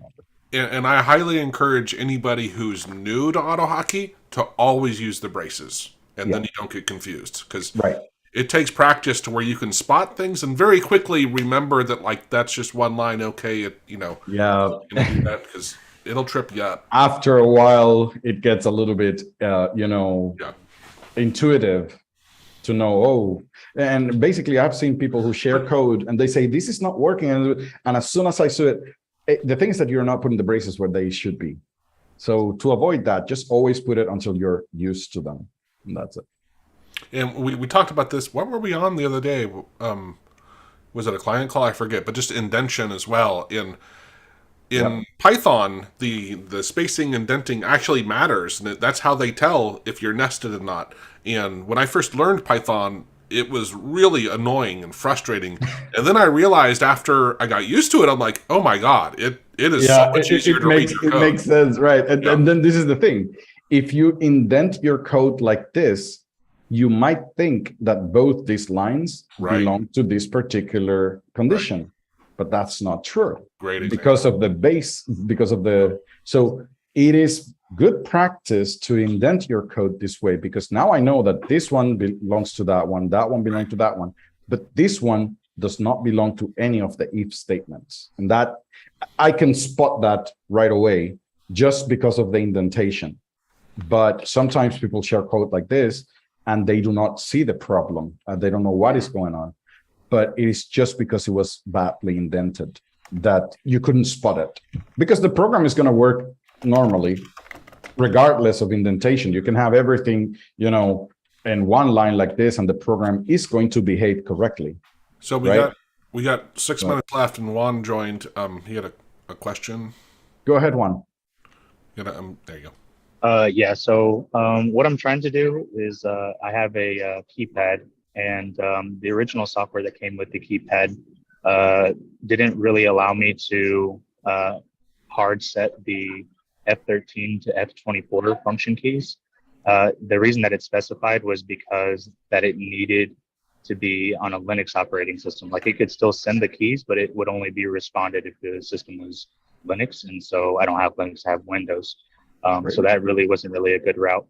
And I highly encourage anybody who's new to AutoHotkey to always use the braces, and then you don't get confused, because it takes practice to where you can spot things and very quickly remember that, like, that's just one line. Okay, because it'll trip you up. After a while, it gets a little bit, intuitive to know, and basically I've seen people who share code and they say, this is not working. And as soon as I saw it, the thing is that you're not putting the braces where they should be. So to avoid that, just always put it until you're used to them. And that's it. And we talked about this. What were we on the other day? Was it a client call? I forget, but just indentation as well. In Python, the spacing indenting actually matters, and that's how they tell if you're nested or not. And when I first learned Python, it was really annoying and frustrating. And then I realized after I got used to it, I'm like, oh my God, it is so much easier to read your code. It makes sense, right? And then this is the thing. If you indent your code like this, you might think that both these lines belong to this particular condition. But that's not true. Great example. Because of the base, so it is good practice to indent your code this way, because now I know that this one belongs to that one belongs to that one, but this one does not belong to any of the if statements. And that I can spot that right away just because of the indentation. But sometimes people share code like this and they do not see the problem. They don't know what is going on. But it is just because it was badly indented that you couldn't spot it. Because the program is going to work normally, regardless of indentation. You can have everything, in one line like this, and the program is going to behave correctly. So we got 6 minutes left, and Juan joined. He had a question. Go ahead, Juan. There you go. So what I'm trying to do is I have a keypad. And the original software that came with the keypad didn't really allow me to hard set the F13 to F24 function keys. The reason that it specified was because that it needed to be on a Linux operating system. Like it could still send the keys, but it would only be responded if the system was Linux. And so I don't have Linux, I have Windows. So that really wasn't really a good route.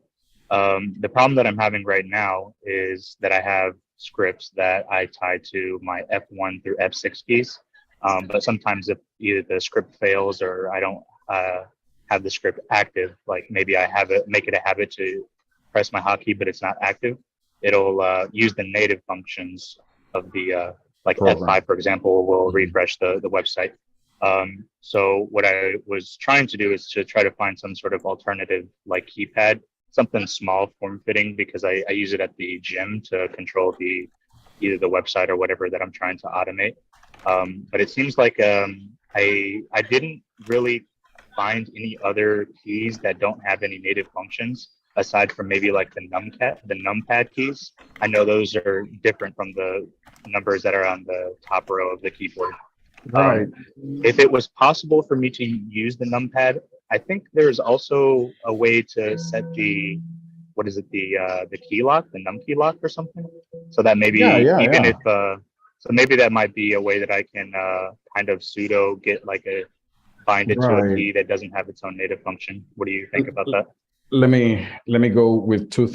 The problem that I'm having right now is that I have scripts that I tie to my F1 through F6 keys. But sometimes if either the script fails or I don't have the script active, like maybe I make it a habit to press my hotkey, but it's not active, it'll use the native functions of the, like Program. F5, for example, will refresh the website. So what I was trying to do is to try to find some sort of alternative, like keypad, something small, form-fitting, because I use it at the gym to control either the website or whatever that I'm trying to automate. But it seems like I didn't really find any other keys that don't have any native functions aside from maybe like the numpad keys. I know those are different from the numbers that are on the top row of the keyboard. Right. If it was possible for me to use the numpad, I think there's also a way to set the key lock, the num key lock or something. So that maybe if so maybe that might be a way that I can kind of pseudo get like bind it to a key that doesn't have its own native function. What do you think about that? Let me go with two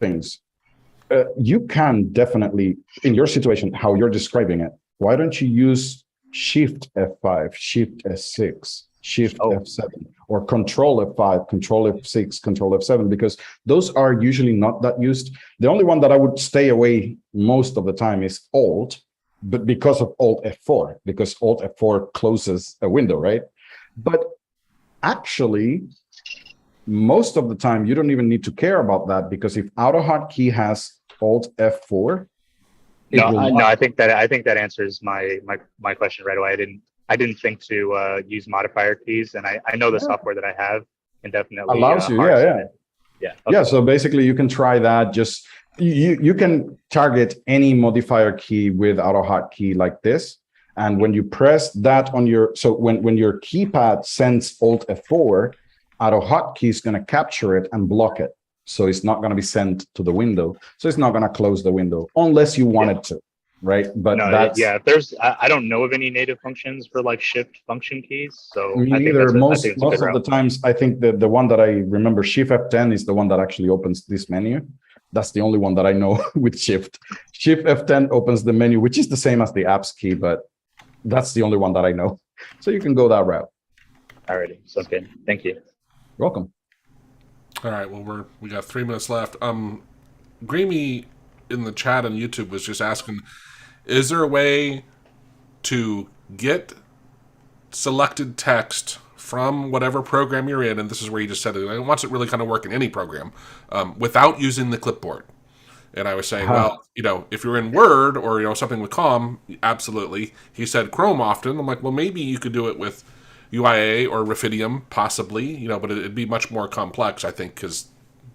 things. You can definitely, in your situation, how you're describing it, why don't you use Shift F5, Shift F6, Shift F7, or Control F5, Control F6, Control F7, because those are usually not that used. The only one that I would stay away most of the time is Alt, but because of Alt F4, because Alt F4 closes a window, right? But actually, most of the time, you don't even need to care about that, because if AutoHotkey has Alt F4, I think that answers my question right away. I didn't think to use modifier keys, and I know the software that I have can definitely allows you. Yeah. So basically, you can try that. Just you can target any modifier key with AutoHotkey like this, and when you press that on your when your keypad sends Alt F4, AutoHotkey is going to capture it and block it. So it's not going to be sent to the window. So it's not going to close the window unless you want it to, right? But I don't know of any native functions for like shift function keys. So me neither. Most of the times, I think the one that I remember, Shift F10 is the one that actually opens this menu. That's the only one that I know with Shift. Shift F10 opens the menu, which is the same as the apps key, but that's the only one that I know. So you can go that route. Alrighty, sounds good. Thank you. Welcome. All right, well, we got 3 minutes left. Greamy in the chat on YouTube was just asking, is there a way to get selected text from whatever program you're in, and this is where you just said it, I want it really kind of work in any program, without using the clipboard? And I was saying, well, if you're in Word or, something with COM, absolutely. He said Chrome often. I'm like, well, maybe you could do it with UIA or Raphidium, possibly, but it'd be much more complex, I think, because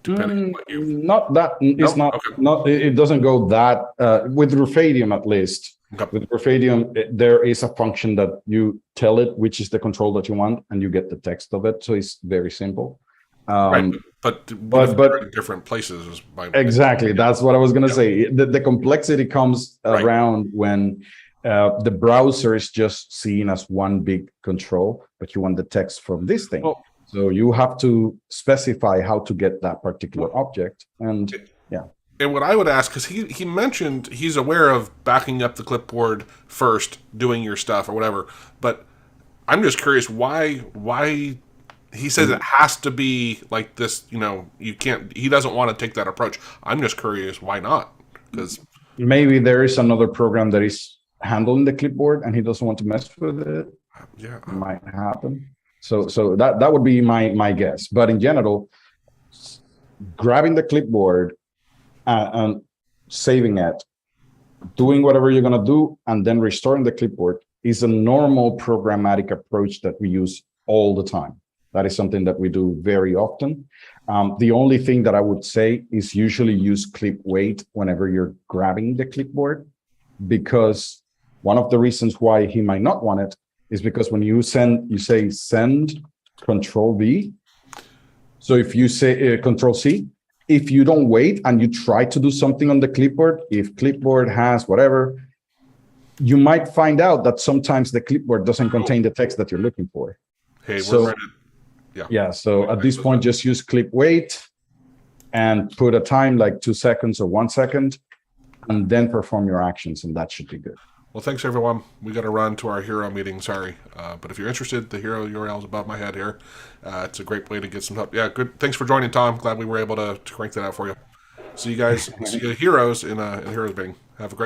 depending on what you... Not that, it's not, it doesn't go that, with Raphidium at least. Okay. With Raphidium, there is a function that you tell it which is the control that you want, and you get the text of it, so it's very simple. Right, but in different places is exactly, that's what I was going to say. The complexity comes around when the browser is just seen as one big control, but you want the text from this thing. So you have to specify how to get that particular object. And And what I would ask, because he mentioned he's aware of backing up the clipboard first, doing your stuff or whatever, but I'm just curious why he says it has to be like this, you can't, he doesn't want to take that approach. I'm just curious, why not? Because maybe there is another program that is handling the clipboard and he doesn't want to mess with it. Yeah, it might happen. So that would be my guess. But in general, grabbing the clipboard and saving it, doing whatever you're going to do, and then restoring the clipboard is a normal programmatic approach that we use all the time. That is something that we do very often. The only thing that I would say is usually use clip wait whenever you're grabbing the clipboard, because one of the reasons why he might not want it is because when you send, you say send Control V. So if you say Control C, if you don't wait and you try to do something on the clipboard, if clipboard has whatever, you might find out that sometimes the clipboard doesn't contain the text that you're looking for. Hey, So- we're ready. Yeah. Yeah, so at this point, just use clip wait and put a time like 2 seconds or 1 second, and then perform your actions, and that should be good. Well, thanks everyone. We got to run to our hero meeting. Sorry, but if you're interested, the hero URL is above my head here. It's a great way to get some help. Yeah, good. Thanks for joining, Tom. Glad we were able to crank that out for you. See you guys. See you heroes in heroes meeting. Have a great.